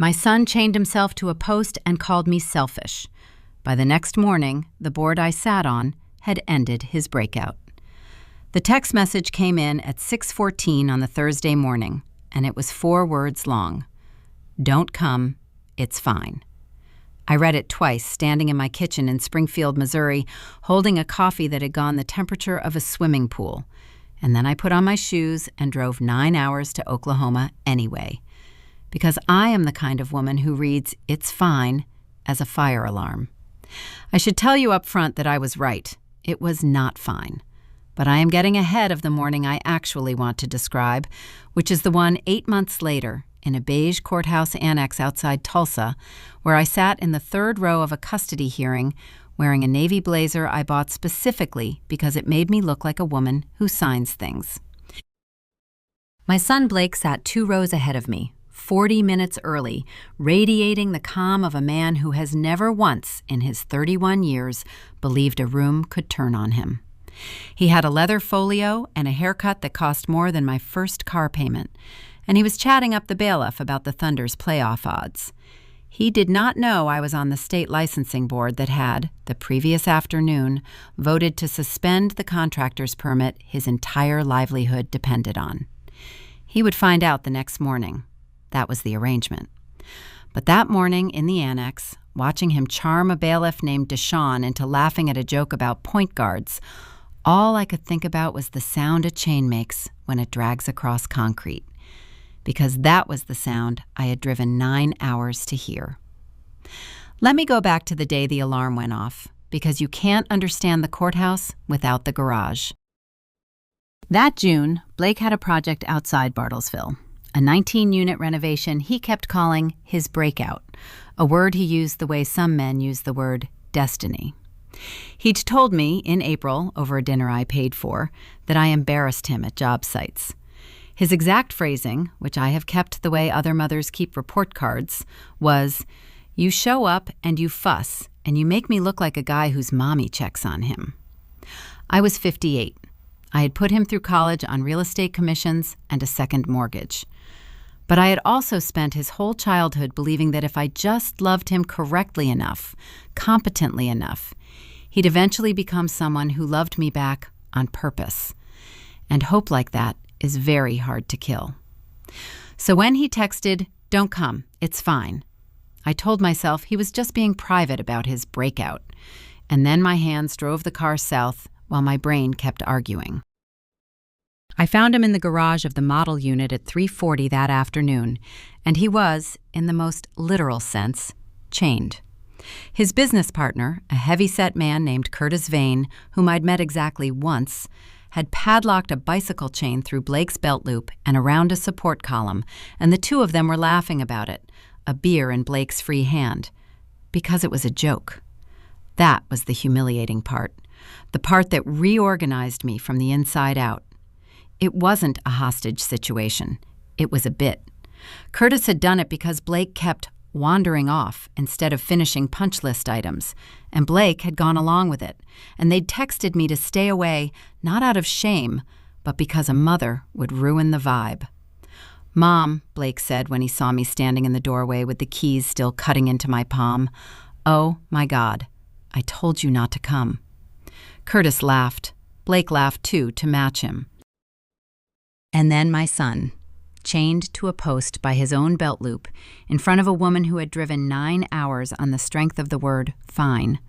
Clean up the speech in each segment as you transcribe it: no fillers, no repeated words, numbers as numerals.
My son chained himself to a post and called me selfish. By the next morning, the board I sat on had ended his breakout. The text message came in at 6:14 on the Thursday morning, and it was 4 words long. Don't come, it's fine. I read it twice, standing in my kitchen in Springfield, Missouri, holding a coffee that had gone the temperature of a swimming pool. And then I put on my shoes and drove 9 hours to Oklahoma anyway. Because I am the kind of woman who reads "it's fine" as a fire alarm. I should tell you up front that I was right. It was not fine. But I am getting ahead of the morning I actually want to describe, which is the one 8 months later in a beige courthouse annex outside Tulsa, where I sat in the 3rd row of a custody hearing wearing a navy blazer I bought specifically because it made me look like a woman who signs things. My son Blake sat 2 rows ahead of me, 40 minutes early, radiating the calm of a man who has never once in his 31 years believed a room could turn on him. He had a leather folio and a haircut that cost more than my first car payment, and he was chatting up the bailiff about the Thunder's playoff odds. He did not know I was on the state licensing board that had, the previous afternoon, voted to suspend the contractor's permit his entire livelihood depended on. He would find out the next morning. That was the arrangement. But that morning in the annex, watching him charm a bailiff named Deshawn into laughing at a joke about point guards, all I could think about was the sound a chain makes when it drags across concrete. Because that was the sound I had driven 9 hours to hear. Let me go back to the day the alarm went off, because you can't understand the courthouse without the garage. That June, Blake had a project outside Bartlesville, a 19-unit renovation he kept calling his breakout, a word he used the way some men use the word destiny. He'd told me in April, over a dinner I paid for, that I embarrassed him at job sites. His exact phrasing, which I have kept the way other mothers keep report cards, was, "You show up and you fuss, and you make me look like a guy whose mommy checks on him." I was 58. I had put him through college on real estate commissions and a second mortgage. But I had also spent his whole childhood believing that if I just loved him correctly enough, competently enough, he'd eventually become someone who loved me back on purpose. And hope like that is very hard to kill. So when he texted, "Don't come, it's fine," I told myself he was just being private about his breakout. And then my hands drove the car south while my brain kept arguing. I found him in the garage of the model unit at 3:40 that afternoon, and he was, in the most literal sense, chained. His business partner, a heavy-set man named Curtis Vane, whom I'd met exactly once, had padlocked a bicycle chain through Blake's belt loop and around a support column, and the two of them were laughing about it, a beer in Blake's free hand, because it was a joke. That was the humiliating part, the part that reorganized me from the inside out. It wasn't a hostage situation. It was a bit. Curtis had done it because Blake kept wandering off instead of finishing punch list items, and Blake had gone along with it, and they'd texted me to stay away, not out of shame, but because a mother would ruin the vibe. "Mom," Blake said when he saw me standing in the doorway with the keys still cutting into my palm, "oh my God, I told you not to come." Curtis laughed. Blake laughed too, to match him. And then my son, chained to a post by his own belt loop in front of a woman who had driven 9 hours on the strength of the word fine,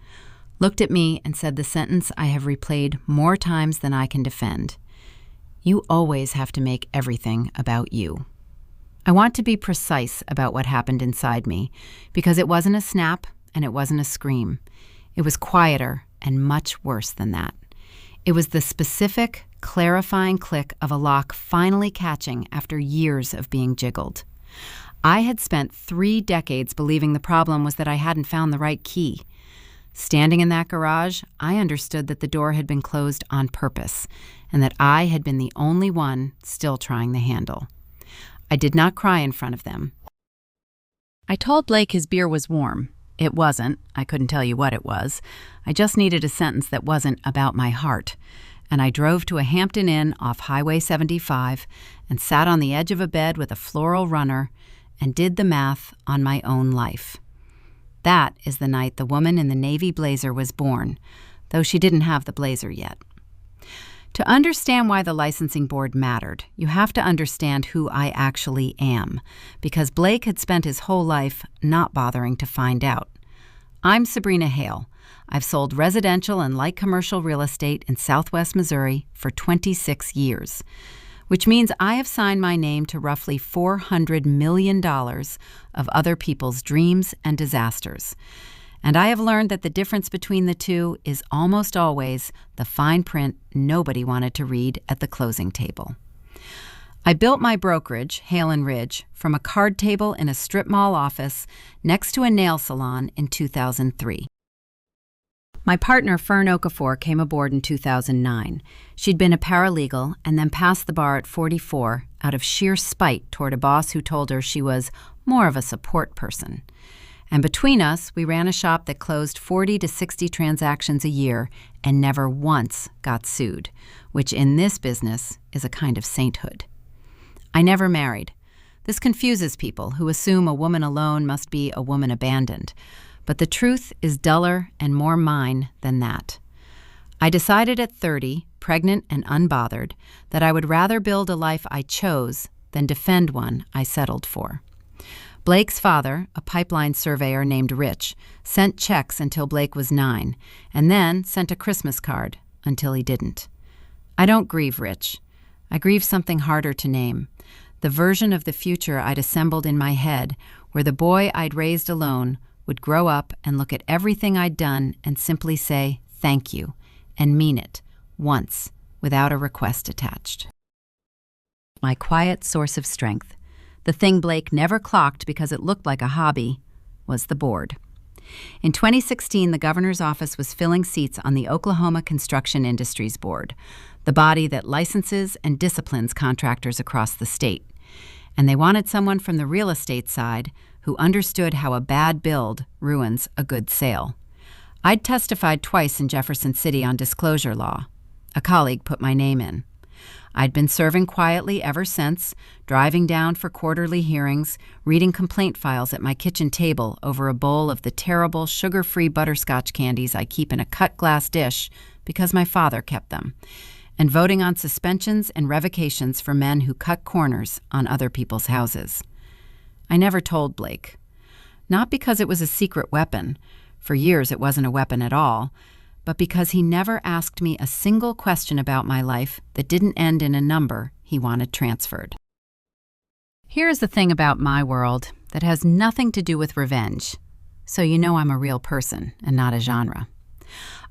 looked at me and said the sentence I have replayed more times than I can defend. "You always have to make everything about you." I want to be precise about what happened inside me, because it wasn't a snap and it wasn't a scream. It was quieter and much worse than that. It was the specific, clarifying click of a lock finally catching after years of being jiggled. I had spent 3 decades believing the problem was that I hadn't found the right key. Standing in that garage, I understood that the door had been closed on purpose, and that I had been the only one still trying the handle. I did not cry in front of them. I told Blake his beer was warm. It wasn't. I couldn't tell you what it was. I just needed a sentence that wasn't about my heart. And I drove to a Hampton Inn off Highway 75 and sat on the edge of a bed with a floral runner and did the math on my own life. That is the night the woman in the navy blazer was born, though she didn't have the blazer yet. To understand why the licensing board mattered, you have to understand who I actually am, because Blake had spent his whole life not bothering to find out. I'm Sabrina Hale. I've sold residential and light commercial real estate in Southwest Missouri for 26 years, which means I have signed my name to roughly $400 million of other people's dreams and disasters. And I have learned that the difference between the two is almost always the fine print nobody wanted to read at the closing table. I built my brokerage, Hale & Ridge, from a card table in a strip mall office next to a nail salon in 2003. My partner, Fern Okafor, came aboard in 2009. She'd been a paralegal and then passed the bar at 44 out of sheer spite toward a boss who told her she was more of a support person. And between us, we ran a shop that closed 40 to 60 transactions a year and never once got sued, which in this business is a kind of sainthood. I never married. This confuses people who assume a woman alone must be a woman abandoned. But the truth is duller and more mine than that. I decided at 30, pregnant and unbothered, that I would rather build a life I chose than defend one I settled for. Blake's father, a pipeline surveyor named Rich, sent checks until Blake was 9, and then sent a Christmas card until he didn't. I don't grieve Rich. I grieve something harder to name, the version of the future I'd assembled in my head, where the boy I'd raised alone would grow up and look at everything I'd done and simply say, thank you, and mean it, once, without a request attached. My quiet source of strength, the thing Blake never clocked because it looked like a hobby, was the board. In 2016, the governor's office was filling seats on the Oklahoma Construction Industries Board, the body that licenses and disciplines contractors across the state. And they wanted someone from the real estate side who understood how a bad build ruins a good sale. I'd testified twice in Jefferson City on disclosure law. A colleague put my name in. I'd been serving quietly ever since, driving down for quarterly hearings, reading complaint files at my kitchen table over a bowl of the terrible sugar-free butterscotch candies I keep in a cut glass dish because my father kept them, and voting on suspensions and revocations for men who cut corners on other people's houses. I never told Blake. Not because it was a secret weapon. For years it wasn't a weapon at all. But because he never asked me a single question about my life that didn't end in a number he wanted transferred. Here's the thing about my world that has nothing to do with revenge, so you know I'm a real person and not a genre.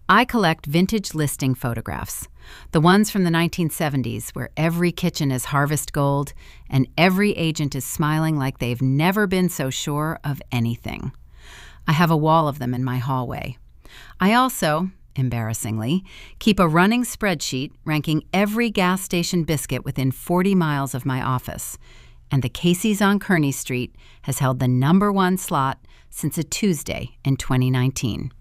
I collect vintage listing photographs, the ones from the 1970s where every kitchen is harvest gold and every agent is smiling like they've never been so sure of anything. I have a wall of them in my hallway. I also, embarrassingly, keep a running spreadsheet ranking every gas station biscuit within 40 miles of my office, and the Casey's on Kearney Street has held the #1 slot since a Tuesday in 2019.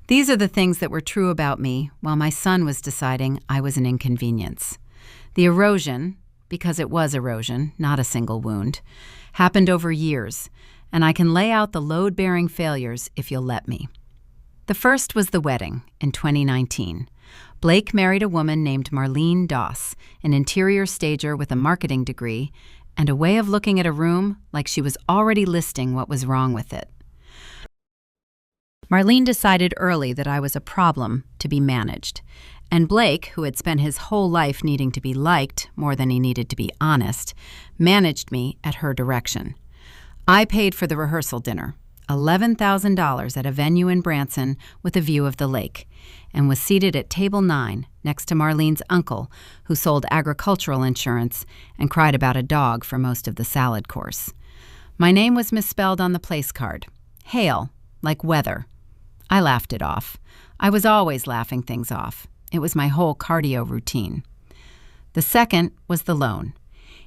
These are the things that were true about me while my son was deciding I was an inconvenience. The erosion, because it was erosion, not a single wound, happened over years, and I can lay out the load-bearing failures if you'll let me. The first was the wedding in 2019. Blake married a woman named Marlene Doss, an interior stager with a marketing degree and a way of looking at a room like she was already listing what was wrong with it. Marlene decided early that I was a problem to be managed, and Blake, who had spent his whole life needing to be liked more than he needed to be honest, managed me at her direction. I paid for the rehearsal dinner, $11,000 at a venue in Branson with a view of the lake, and was seated at table 9 next to Marlene's uncle, who sold agricultural insurance and cried about a dog for most of the salad course. My name was misspelled on the place card, Hale, like weather. I laughed it off. I was always laughing things off. It was my whole cardio routine. The second was the loan.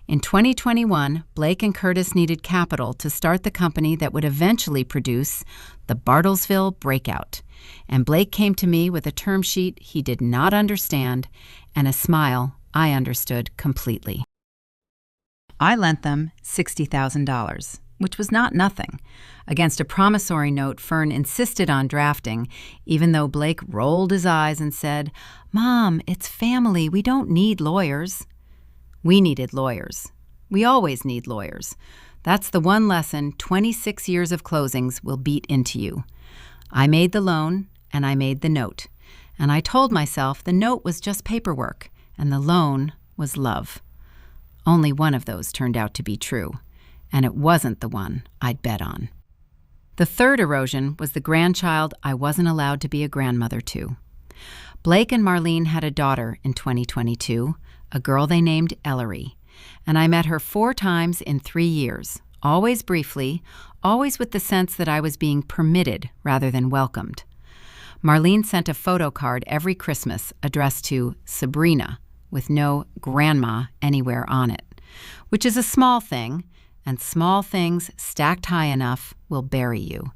In 2021, Blake and Curtis needed capital to start the company that would eventually produce the Bartlesville Breakout. And Blake came to me with a term sheet he did not understand and a smile I understood completely. I lent them $60,000, which was not nothing. Against a promissory note Fern insisted on drafting, even though Blake rolled his eyes and said, "Mom, it's family. We don't need lawyers." We needed lawyers. We always need lawyers. That's the one lesson 26 years of closings will beat into you. I made the loan, and I made the note. And I told myself the note was just paperwork, and the loan was love. Only one of those turned out to be true, and it wasn't the one I'd bet on. The third erosion was the grandchild I wasn't allowed to be a grandmother to. Blake and Marlene had a daughter in 2022, a girl they named Ellery, and I met her 4 times in 3 years, always briefly, always with the sense that I was being permitted rather than welcomed. Marlene sent a photo card every Christmas addressed to Sabrina, with no grandma anywhere on it, which is a small thing, and small things stacked high enough will bury you.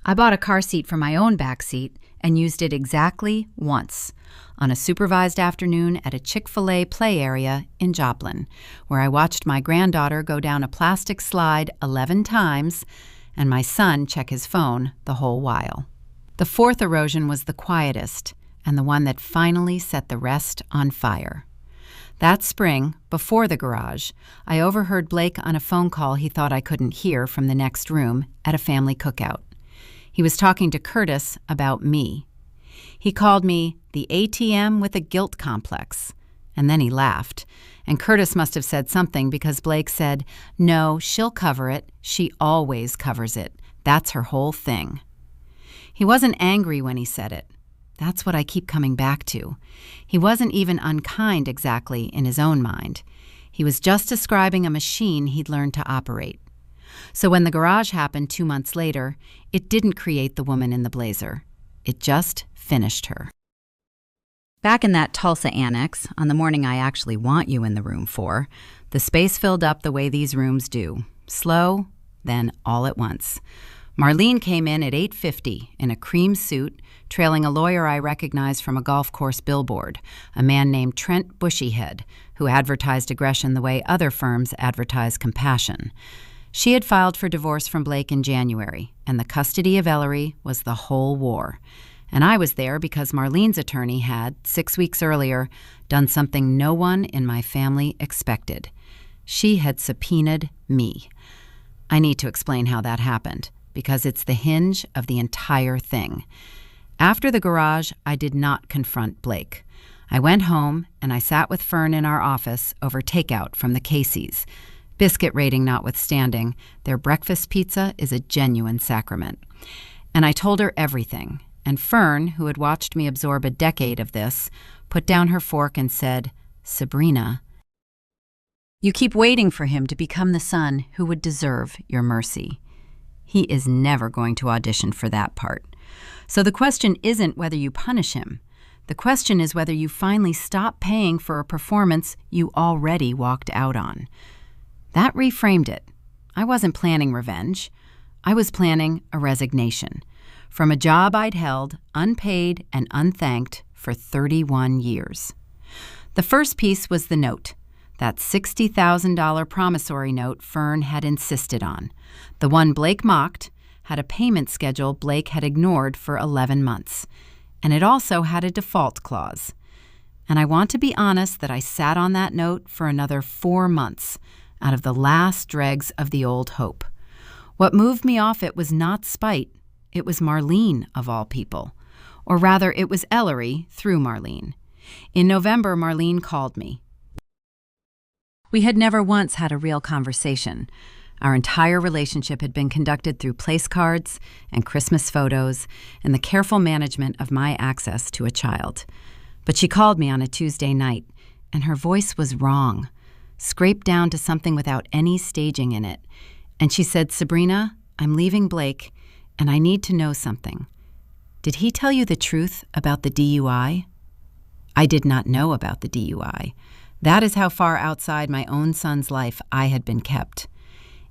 I bought a car seat for my own back seat and used it exactly once, on a supervised afternoon at a Chick-fil-A play area in Joplin, where I watched my granddaughter go down a plastic slide 11 times and my son check his phone the whole while. The fourth erosion was the quietest, and the one that finally set the rest on fire. That spring, before the garage, I overheard Blake on a phone call he thought I couldn't hear from the next room at a family cookout. He was talking to Curtis about me. He called me the ATM with a guilt complex, and then he laughed. And Curtis must have said something because Blake said, "No, she'll cover it. She always covers it. That's her whole thing." He wasn't angry when he said it. That's what I keep coming back to. He wasn't even unkind exactly in his own mind. He was just describing a machine he'd learned to operate. So when the garage happened 2 months later, it didn't create the woman in the blazer. It just finished her. Back in that Tulsa annex, on the morning I actually want you in the room for, the space filled up the way these rooms do. Slow, then all at once. Marlene came in at 8:50 in a cream suit, trailing a lawyer I recognized from a golf course billboard, a man named Trent Bushyhead, who advertised aggression the way other firms advertise compassion. She had filed for divorce from Blake in January, and the custody of Ellery was the whole war. And I was there because Marlene's attorney had, 6 weeks earlier, done something no one in my family expected. She had subpoenaed me. I need to explain how that happened, because it's the hinge of the entire thing. After the garage, I did not confront Blake. I went home and I sat with Fern in our office over takeout from the Casey's. Biscuit rating notwithstanding, their breakfast pizza is a genuine sacrament. And I told her everything, and Fern, who had watched me absorb a decade of this, put down her fork and said, "Sabrina, you keep waiting for him to become the son who would deserve your mercy. He is never going to audition for that part. So the question isn't whether you punish him. The question is whether you finally stop paying for a performance you already walked out on." That reframed it. I wasn't planning revenge. I was planning a resignation from a job I'd held, unpaid and unthanked, for 31 years. The first piece was the note, that $60,000 promissory note Fern had insisted on. The one Blake mocked had a payment schedule Blake had ignored for 11 months. And it also had a default clause. And I want to be honest that I sat on that note for another 4 months, out of the last dregs of the old hope. What moved me off it was not spite. It was Marlene, of all people. Or rather, it was Ellery through Marlene. In November, Marlene called me. We had never once had a real conversation. Our entire relationship had been conducted through place cards and Christmas photos and the careful management of my access to a child. But she called me on a Tuesday night, and her voice was wrong, scraped down to something without any staging in it. And she said, "Sabrina, I'm leaving Blake, and I need to know something. Did he tell you the truth about the DUI?" I did not know about the DUI. That is how far outside my own son's life I had been kept.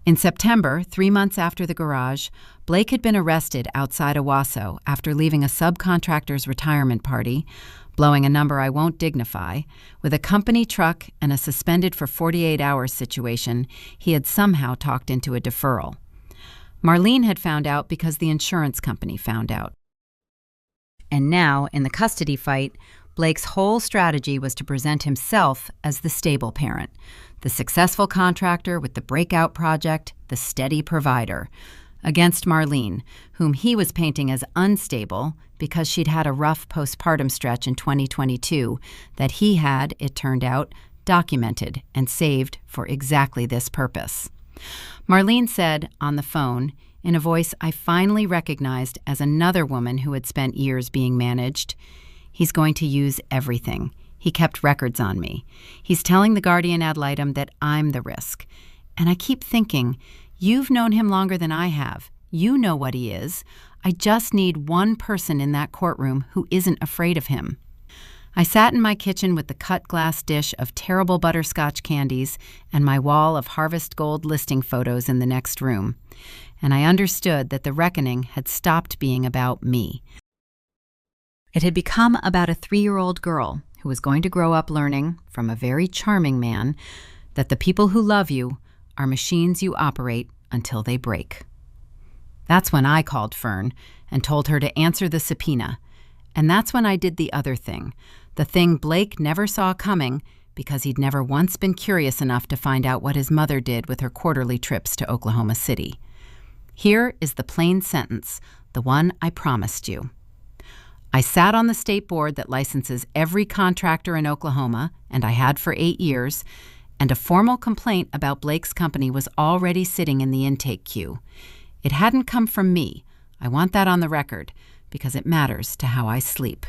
In September, 3 months after the garage, Blake had been arrested outside Owasso after leaving a subcontractor's retirement party. blowing a number I won't dignify. With a company truck and a suspended for 48 hours situation, he had somehow talked into a deferral. Marlene had found out because the insurance company found out. And now, in the custody fight, Blake's whole strategy was to present himself as the stable parent, the successful contractor with the breakout project, the steady provider, against Marlene, whom he was painting as unstable because she'd had a rough postpartum stretch in 2022 that he had, it turned out, documented and saved for exactly this purpose. Marlene said on the phone, in a voice I finally recognized as another woman who had spent years being managed, "He's going to use everything. He kept records on me. He's telling the guardian ad litem that I'm the risk. And I keep thinking, you've known him longer than I have. You know what he is. I just need one person in that courtroom who isn't afraid of him." I sat in my kitchen with the cut glass dish of terrible butterscotch candies and my wall of Harvest Gold listing photos in the next room, and I understood that the reckoning had stopped being about me. It had become about a 3-year-old girl who was going to grow up learning, from a very charming man, that the people who love you are machines you operate until they break. That's when I called Fern and told her to answer the subpoena. And that's when I did the other thing, the thing Blake never saw coming because he'd never once been curious enough to find out what his mother did with her quarterly trips to Oklahoma City. Here is the plain sentence, the one I promised you. I sat on the state board that licenses every contractor in Oklahoma, and I had for 8 years, and a formal complaint about Blake's company was already sitting in the intake queue. It hadn't come from me. I want that on the record, because it matters to how I sleep.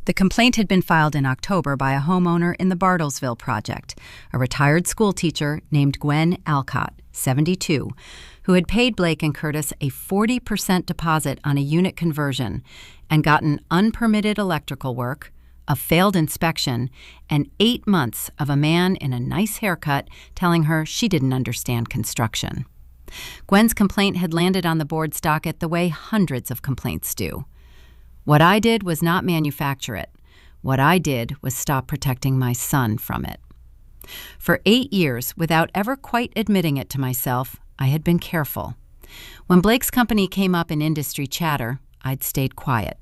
The complaint had been filed in October by a homeowner in the Bartlesville project, a retired schoolteacher named Gwen Alcott, 72, who had paid Blake and Curtis a 40% deposit on a unit conversion and gotten unpermitted electrical work, a failed inspection, and 8 months of a man in a nice haircut telling her she didn't understand construction. Gwen's complaint had landed on the board's docket the way hundreds of complaints do. What I did was not manufacture it. What I did was stop protecting my son from it. For 8 years, without ever quite admitting it to myself, I had been careful. When Blake's company came up in industry chatter, I'd stayed quiet.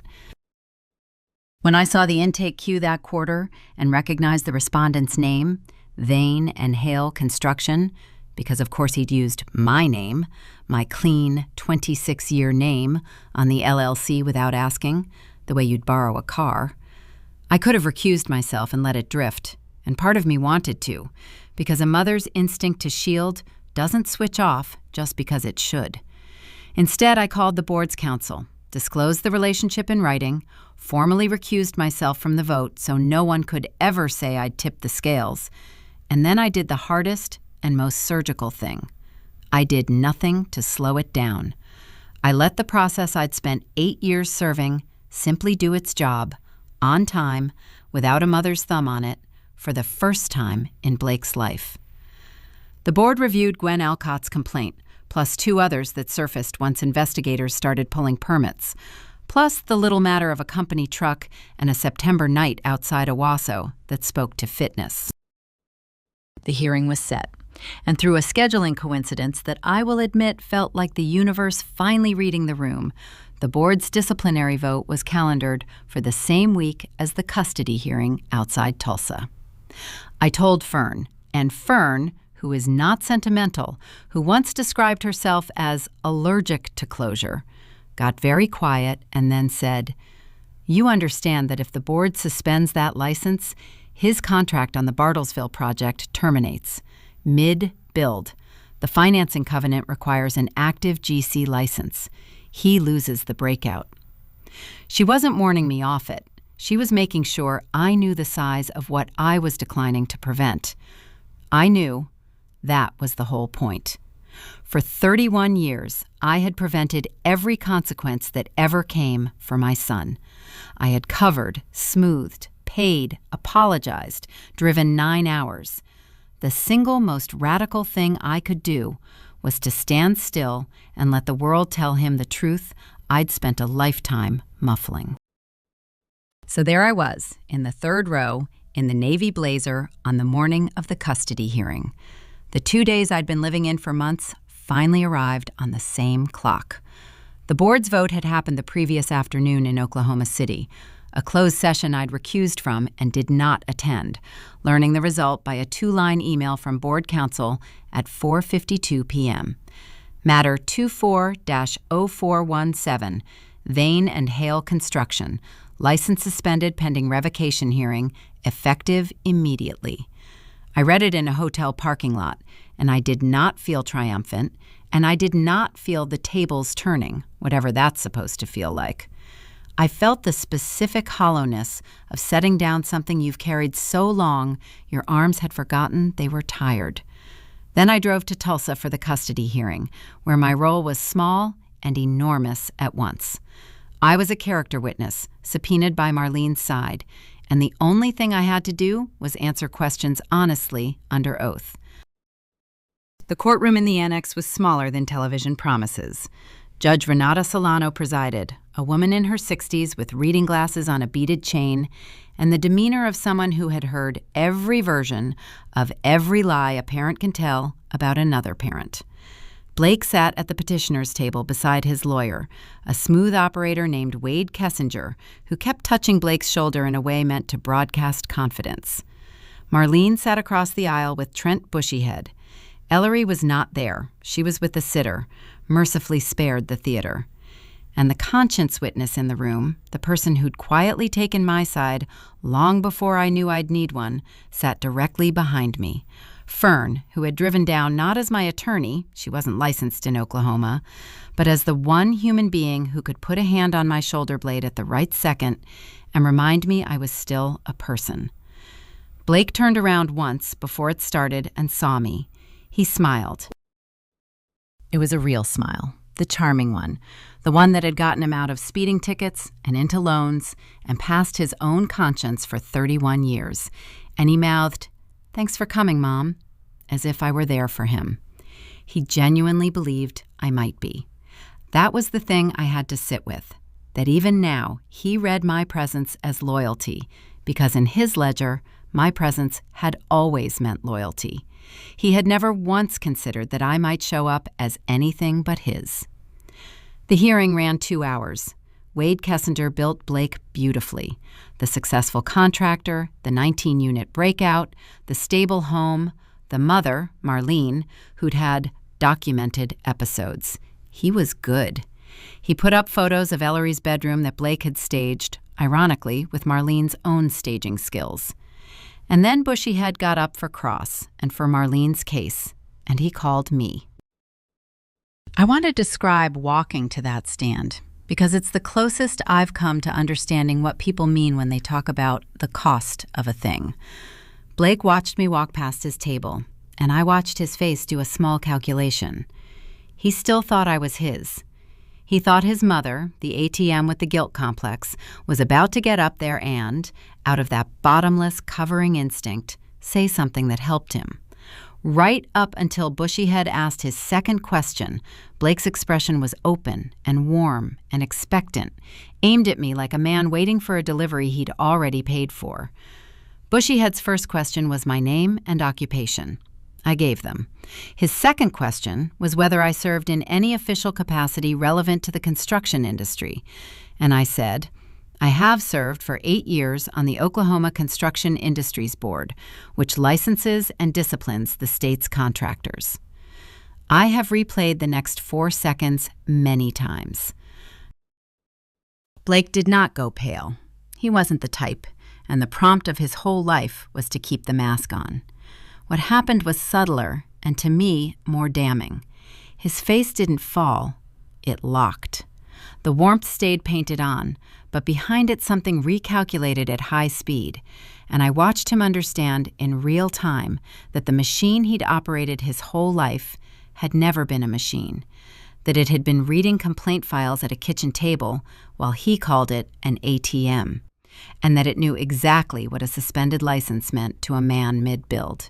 When I saw the intake queue that quarter and recognized the respondent's name, Vane and Hale Construction, because of course he'd used my name, my clean 26-year name, on the LLC without asking, the way you'd borrow a car, I could have recused myself and let it drift, and part of me wanted to, because a mother's instinct to shield doesn't switch off just because it should. Instead, I called the board's counsel, disclosed the relationship in writing, formally recused myself from the vote so no one could ever say I'd tipped the scales, and then I did the hardest and most surgical thing. I did nothing to slow it down. I let the process I'd spent 8 years serving simply do its job, on time, without a mother's thumb on it, for the first time in Blake's life. The board reviewed Gwen Alcott's complaint, plus 2 others that surfaced once investigators started pulling permits, plus the little matter of a company truck and a September night outside Owasso that spoke to fitness. The hearing was set, and through a scheduling coincidence that I will admit felt like the universe finally reading the room, the board's disciplinary vote was calendared for the same week as the custody hearing outside Tulsa. I told Fern, and Fern, who is not sentimental, who once described herself as allergic to closure, got very quiet and then said, "You understand that if the board suspends that license, his contract on the Bartlesville project terminates. Mid-build. The financing covenant requires an active GC license. He loses the breakout." She wasn't warning me off it. She was making sure I knew the size of what I was declining to prevent. I knew. That was the whole point. For 31 years, I had prevented every consequence that ever came for my son. I had covered, smoothed, paid, apologized, driven 9 hours. The single most radical thing I could do was to stand still and let the world tell him the truth I'd spent a lifetime muffling. So there I was, in the third row, in the navy blazer, on the morning of the custody hearing. The 2 days I'd been living in for months finally arrived on the same clock. The board's vote had happened the previous afternoon in Oklahoma City, a closed session I'd recused from and did not attend, learning the result by a 2-line email from board counsel at 4:52 p.m. Matter 24-0417, Vane and Hale Construction, license suspended pending revocation hearing, effective immediately. I read it in a hotel parking lot, and I did not feel triumphant, and I did not feel the tables turning, whatever that's supposed to feel like. I felt the specific hollowness of setting down something you've carried so long your arms had forgotten they were tired. Then I drove to Tulsa for the custody hearing, where my role was small and enormous at once. I was a character witness, subpoenaed by Marlene's side, and the only thing I had to do was answer questions honestly under oath. The courtroom in the annex was smaller than television promises. Judge Renata Solano presided, a woman in her 60s with reading glasses on a beaded chain, and the demeanor of someone who had heard every version of every lie a parent can tell about another parent. Blake sat at the petitioner's table beside his lawyer, a smooth operator named Wade Kessinger, who kept touching Blake's shoulder in a way meant to broadcast confidence. Marlene sat across the aisle with Trent Bushyhead. Ellery was not there. She was with the sitter, mercifully spared the theater. And the conscience witness in the room, the person who'd quietly taken my side long before I knew I'd need one, sat directly behind me. Fern, who had driven down not as my attorney, she wasn't licensed in Oklahoma, but as the one human being who could put a hand on my shoulder blade at the right second and remind me I was still a person. Blake turned around once before it started and saw me. He smiled. It was a real smile, the charming one, the one that had gotten him out of speeding tickets and into loans and past his own conscience for 31 years. And he mouthed, "Thanks for coming, Mom," as if I were there for him. He genuinely believed I might be. That was the thing I had to sit with, that even now he read my presence as loyalty, because in his ledger, my presence had always meant loyalty. He had never once considered that I might show up as anything but his. The hearing ran 2 hours. Wade Kessinger built Blake beautifully. The successful contractor, the 19-unit breakout, the stable home, the mother, Marlene, who'd had documented episodes. He was good. He put up photos of Ellery's bedroom that Blake had staged, ironically, with Marlene's own staging skills. And then Bushyhead got up for cross and for Marlene's case, and he called me. I want to describe walking to that stand, because it's the closest I've come to understanding what people mean when they talk about the cost of a thing. Blake watched me walk past his table, and I watched his face do a small calculation. He still thought I was his. He thought his mother, the ATM with the guilt complex, was about to get up there and, out of that bottomless covering instinct, say something that helped him. Right up until Bushyhead asked his second question, Blake's expression was open and warm and expectant, aimed at me like a man waiting for a delivery he'd already paid for. Bushyhead's first question was my name and occupation. I gave them. His second question was whether I served in any official capacity relevant to the construction industry, and I said, I have served for 8 years on the Oklahoma Construction Industries Board, which licenses and disciplines the state's contractors. I have replayed the next 4 seconds many times. Blake did not go pale. He wasn't the type, and the prompt of his whole life was to keep the mask on. What happened was subtler and, to me, more damning. His face didn't fall. It locked. The warmth stayed painted on, but behind it something recalculated at high speed, and I watched him understand in real time that the machine he'd operated his whole life had never been a machine, that it had been reading complaint files at a kitchen table while he called it an ATM, and that it knew exactly what a suspended license meant to a man mid-build.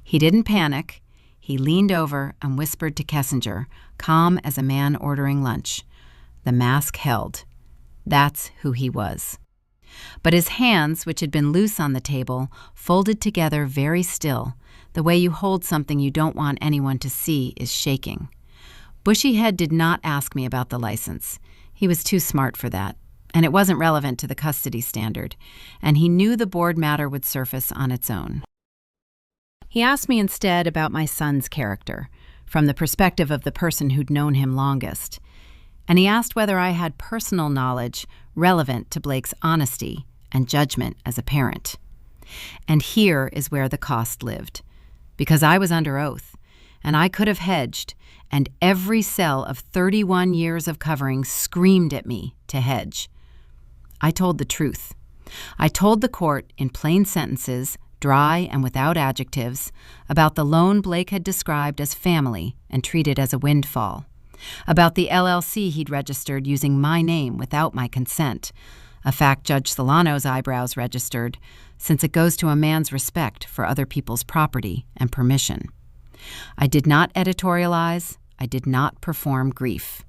He didn't panic. He leaned over and whispered to Kessinger, calm as a man ordering lunch. The mask held. That's who he was. But his hands, which had been loose on the table, folded together very still. The way you hold something you don't want anyone to see is shaking. Bushyhead did not ask me about the license. He was too smart for that, and it wasn't relevant to the custody standard, and he knew the board matter would surface on its own. He asked me instead about my son's character, from the perspective of the person who'd known him longest. And he asked whether I had personal knowledge relevant to Blake's honesty and judgment as a parent. And here is where the cost lived. Because I was under oath, and I could have hedged, and every cell of 31 years of covering screamed at me to hedge. I told the truth. I told the court in plain sentences, dry and without adjectives, about the loan Blake had described as family and treated as a windfall, about the LLC he'd registered using my name without my consent, a fact Judge Solano's eyebrows registered, since it goes to a man's respect for other people's property and permission. I did not editorialize. I did not perform grief.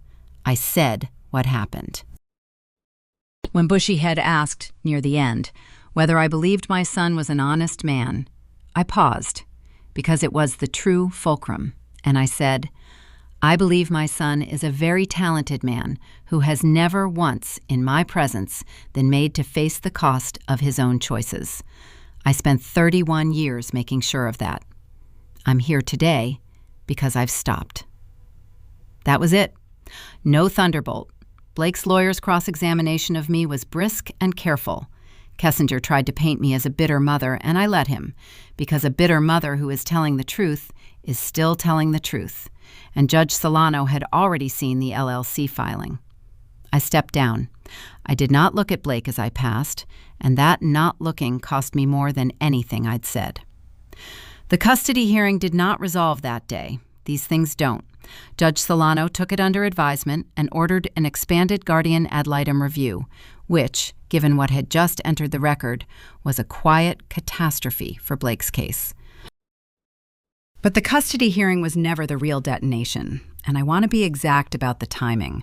I said what happened. When Bushyhead asked, near the end, whether I believed my son was an honest man, I paused, because it was the true fulcrum, and I said, I believe my son is a very talented man who has never once, in my presence, been made to face the cost of his own choices. I spent 31 years making sure of that. I'm here today because I've stopped. That was it. No thunderbolt. Blake's lawyer's cross-examination of me was brisk and careful. Kessinger tried to paint me as a bitter mother, and I let him, because a bitter mother who is telling the truth is still telling the truth, and Judge Solano had already seen the LLC filing. I stepped down. I did not look at Blake as I passed, and that not looking cost me more than anything I'd said. The custody hearing did not resolve that day. These things don't. Judge Solano took it under advisement and ordered an expanded guardian ad litem review, which, given what had just entered the record, was a quiet catastrophe for Blake's case. But the custody hearing was never the real detonation, and I want to be exact about the timing,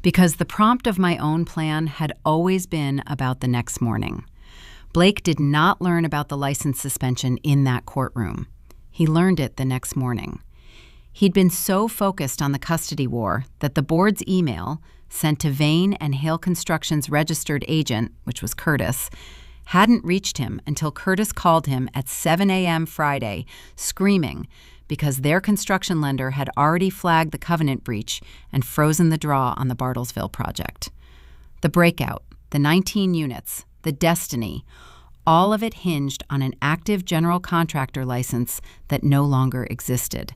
because the prompt of my own plan had always been about the next morning. Blake did not learn about the license suspension in that courtroom. He learned it the next morning. He'd been so focused on the custody war that the board's email, sent to Vane and Hale Construction's registered agent, which was Curtis, hadn't reached him until Curtis called him at 7 a.m. Friday, screaming, because their construction lender had already flagged the covenant breach and frozen the draw on the Bartlesville project. The breakout, the 19 units, the destiny, all of it hinged on an active general contractor license that no longer existed.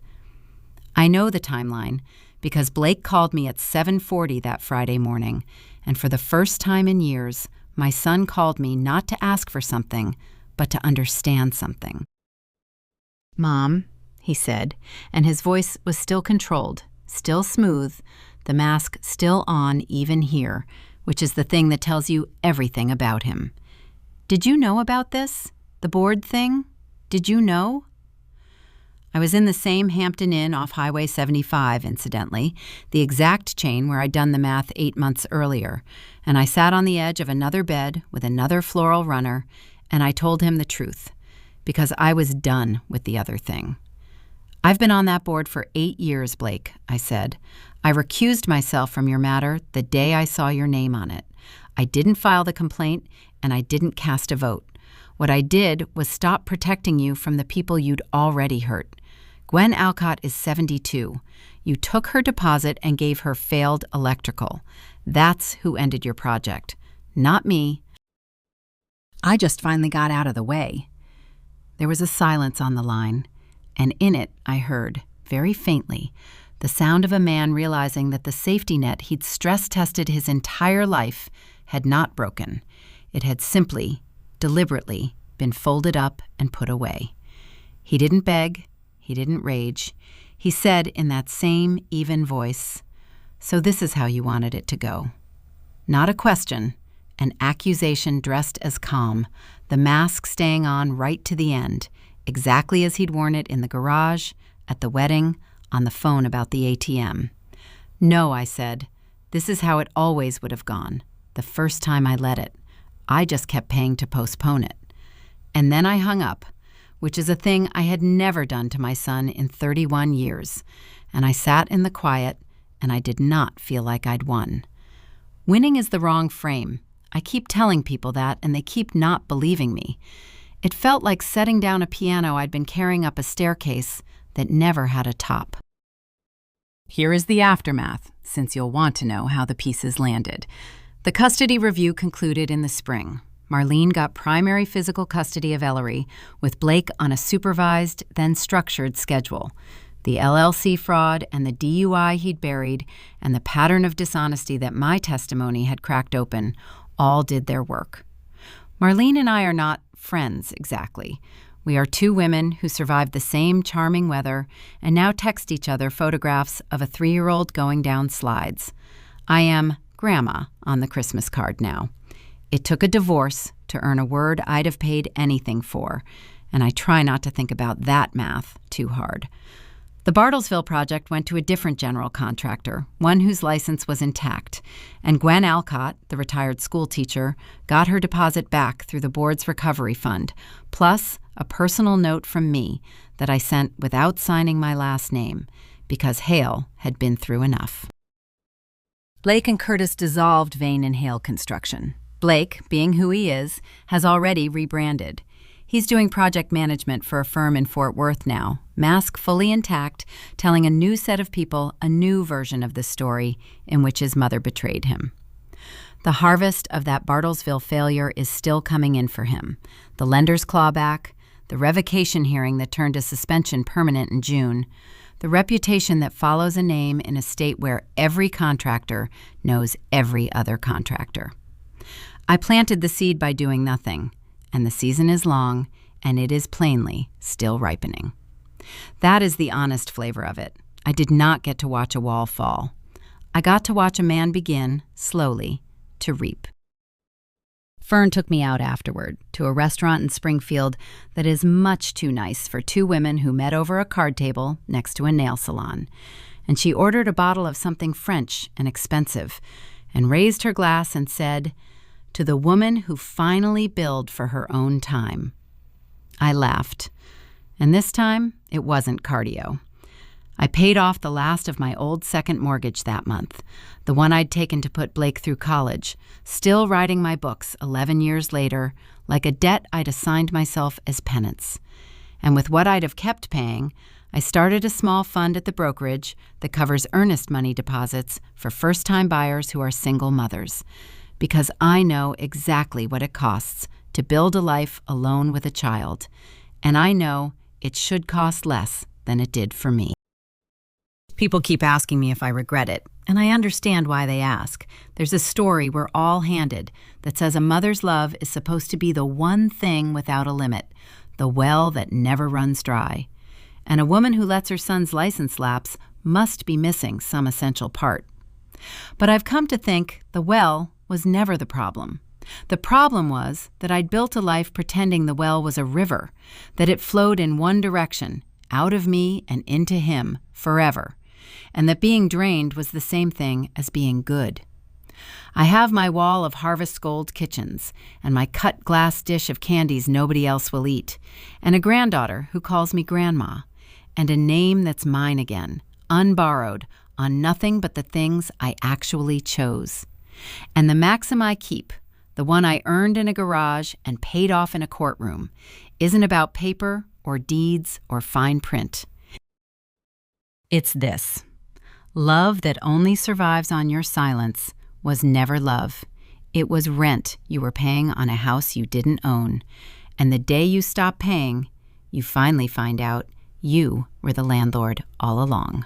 I know the timeline because Blake called me at 7:40 that Friday morning, and for the first time in years, my son called me not to ask for something, but to understand something. "Mom," he said, and his voice was still controlled, still smooth, the mask still on even here, which is the thing that tells you everything about him. "Did you know about this? The board thing? Did you know?" I was in the same Hampton Inn off Highway 75, incidentally, the exact chain where I'd done the math 8 months earlier, and I sat on the edge of another bed with another floral runner, and I told him the truth, because I was done with the other thing. "I've been on that board for 8 years, Blake," I said. "I recused myself from your matter the day I saw your name on it. I didn't file the complaint, and I didn't cast a vote. What I did was stop protecting you from the people you'd already hurt. Gwen Alcott is 72. You took her deposit and gave her failed electrical. That's who ended your project, not me. I just finally got out of the way." There was a silence on the line, and in it I heard, very faintly, the sound of a man realizing that the safety net he'd stress-tested his entire life had not broken. It had simply, deliberately, been folded up and put away. He didn't beg. He didn't rage. He said in that same even voice, "So this is how you wanted it to go." Not a question, an accusation dressed as calm, the mask staying on right to the end, exactly as he'd worn it in the garage, at the wedding, on the phone about the ATM. "No," I said, "this is how it always would have gone, the first time I let it. I just kept paying to postpone it. And then I hung up, which is a thing I had never done to my son in 31 years. And I sat in the quiet, and I did not feel like I'd won. Winning is the wrong frame. I keep telling people that, and they keep not believing me. It felt like setting down a piano I'd been carrying up a staircase that never had a top. Here is the aftermath, since you'll want to know how the pieces landed. The custody review concluded in the spring. Marlene got primary physical custody of Ellery, with Blake on a supervised, then structured schedule. The LLC fraud and the DUI he'd buried and the pattern of dishonesty that my testimony had cracked open all did their work. Marlene and I are not friends exactly. We are two women who survived the same charming weather and now text each other photographs of a 3-year-old going down slides. I am Grandma on the Christmas card now. It took a divorce to earn a word I'd have paid anything for, and I try not to think about that math too hard. The Bartlesville project went to a different general contractor, one whose license was intact, and Gwen Alcott, the retired school teacher, got her deposit back through the board's recovery fund, plus a personal note from me that I sent without signing my last name, because Hale had been through enough. Blake and Curtis dissolved Vane and Hale Construction. Blake, being who he is, has already rebranded. He's doing project management for a firm in Fort Worth now, mask fully intact, telling a new set of people a new version of the story in which his mother betrayed him. The harvest of that Bartlesville failure is still coming in for him. The lender's clawback, the revocation hearing that turned to suspension permanent in June, the reputation that follows a name in a state where every contractor knows every other contractor. I planted the seed by doing nothing, and the season is long, and it is plainly still ripening. That is the honest flavor of it. I did not get to watch a wall fall. I got to watch a man begin, slowly, to reap. Fern took me out afterward to a restaurant in Springfield that is much too nice for two women who met over a card table next to a nail salon, and she ordered a bottle of something French and expensive, and raised her glass and said, "To the woman who finally billed for her own time." I laughed, and this time it wasn't cardio. I paid off the last of my old second mortgage that month, the one I'd taken to put Blake through college, still writing my books 11 years later, like a debt I'd assigned myself as penance. And with what I'd have kept paying, I started a small fund at the brokerage that covers earnest money deposits for first-time buyers who are single mothers, because I know exactly what it costs to build a life alone with a child, and I know it should cost less than it did for me. People keep asking me if I regret it, and I understand why they ask. There's a story we're all handed that says a mother's love is supposed to be the one thing without a limit, the well that never runs dry. And a woman who lets her son's license lapse must be missing some essential part. But I've come to think the well was never the problem. The problem was that I'd built a life pretending the well was a river, that it flowed in one direction, out of me and into him, forever, and that being drained was the same thing as being good. I have my wall of harvest gold kitchens, and my cut glass dish of candies nobody else will eat, and a granddaughter who calls me Grandma, and a name that's mine again, unborrowed, on nothing but the things I actually chose. And the maxim I keep, the one I earned in a garage and paid off in a courtroom, isn't about paper or deeds or fine print. It's this: love that only survives on your silence was never love. It was rent you were paying on a house you didn't own. And the day you stop paying, you finally find out you were the landlord all along.